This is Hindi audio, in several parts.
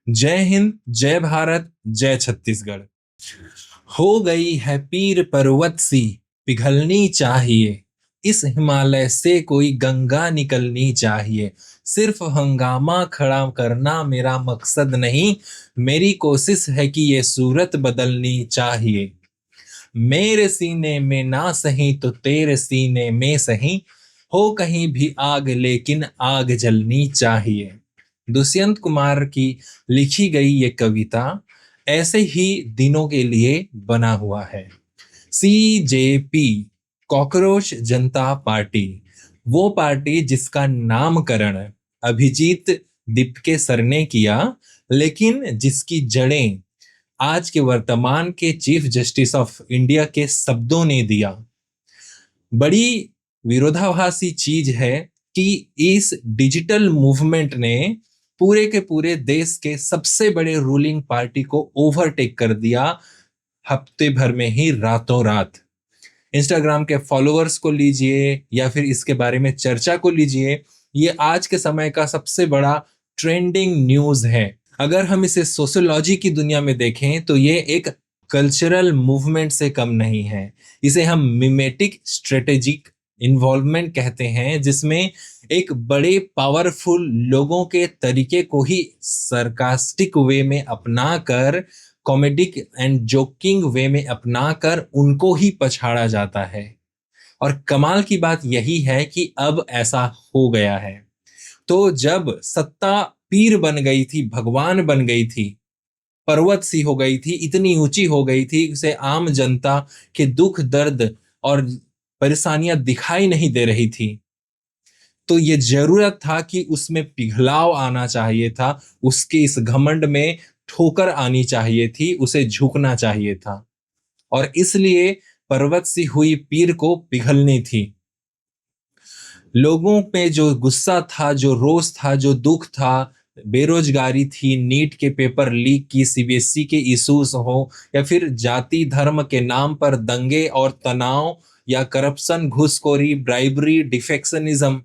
जय हिंद, जय भारत, जय छत्तीसगढ़। हो गई है पीर पर्वत सी, पिघलनी चाहिए। इस हिमालय से कोई गंगा निकलनी चाहिए। सिर्फ हंगामा खड़ा करना मेरा मकसद नहीं, मेरी कोशिश है कि ये सूरत बदलनी चाहिए। मेरे सीने में ना सही तो तेरे सीने में सही, हो कहीं भी आग लेकिन आग जलनी चाहिए। दुष्यंत कुमार की लिखी गई ये कविता ऐसे ही दिनों के लिए बना हुआ है। CJP, कॉकरोच जनता पार्टी, वो पार्टी जिसका नामकरण अभिजीत दिपके सर ने किया, लेकिन जिसकी जड़ें आज के वर्तमान के चीफ जस्टिस ऑफ इंडिया के शब्दों ने दिया। बड़ी विरोधाभासी चीज है कि इस डिजिटल मूवमेंट ने पूरे के पूरे देश के सबसे बड़े रूलिंग पार्टी को ओवरटेक कर दिया हफ्ते भर में ही, रातों रात। इंस्टाग्राम के फॉलोअर्स को लीजिए या फिर इसके बारे में चर्चा को लीजिए, ये आज के समय का सबसे बड़ा ट्रेंडिंग न्यूज है। अगर हम इसे सोशियोलॉजी की दुनिया में देखें तो ये एक कल्चरल मूवमेंट से कम नहीं है। इसे हम मिमेटिक स्ट्रेटेजिक इन्वॉल्वमेंट कहते हैं, जिसमें एक बड़े पावरफुल लोगों के तरीके को ही सरकास्टिक वे में अपनाकर, कॉमेडिक एंड जोकिंग वे में अपनाकर उनको ही पछाड़ा जाता है। और कमाल की बात यही है कि अब ऐसा हो गया है। तो जब सत्ता पीर बन गई थी, भगवान बन गई थी, पर्वत सी हो गई थी, इतनी ऊंची हो गई थी उसे आम जनता के दुख दर्द और परेशानियां दिखाई नहीं दे रही थी, तो ये जरूरत था कि उसमें पिघलाव आना चाहिए था, उसके इस घमंड में ठोकर आनी चाहिए थी, उसे झुकना चाहिए था। और इसलिए पर्वत सी हुई पीर को पिघलनी थी। लोगों पे जो गुस्सा था, जो रोष था, जो दुख था, बेरोजगारी थी, नीट के पेपर लीक की, CBSE के इश्यूज हो, या फिर जाति धर्म के नाम पर दंगे और तनाव, या करप्शन, घूसखोरी, ब्राइबरी, डिफेक्शनिज्म,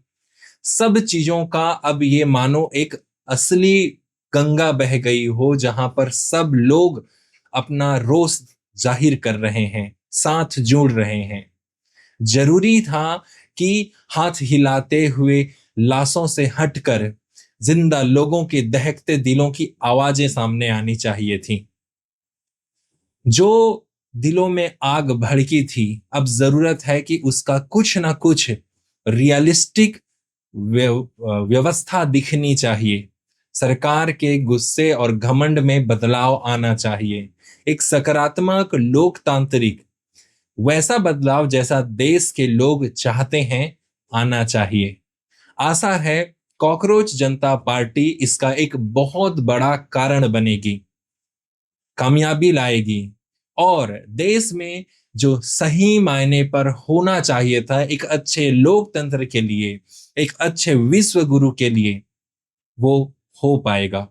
सब चीजों का अब ये मानो एक असली गंगा बह गई हो, जहां पर सब लोग अपना रोष जाहिर कर रहे हैं, साथ जुड़ रहे हैं। जरूरी था कि हाथ हिलाते हुए लाशों से हटकर जिंदा लोगों के दहकते दिलों की आवाजें सामने आनी चाहिए थी। जो दिलों में आग भड़की थी, अब जरूरत है कि उसका कुछ ना कुछ रियलिस्टिक व्यवस्था दिखनी चाहिए। सरकार के गुस्से और घमंड में बदलाव आना चाहिए। एक सकारात्मक लोकतांत्रिक वैसा बदलाव जैसा देश के लोग चाहते हैं आना चाहिए। आशा है कॉकरोच जनता पार्टी इसका एक बहुत बड़ा कारण बनेगी, कामयाबी लाएगी, और देश में जो सही मायने पर होना चाहिए था एक अच्छे लोकतंत्र के लिए, एक अच्छे विश्व गुरु के लिए, वो हो पाएगा।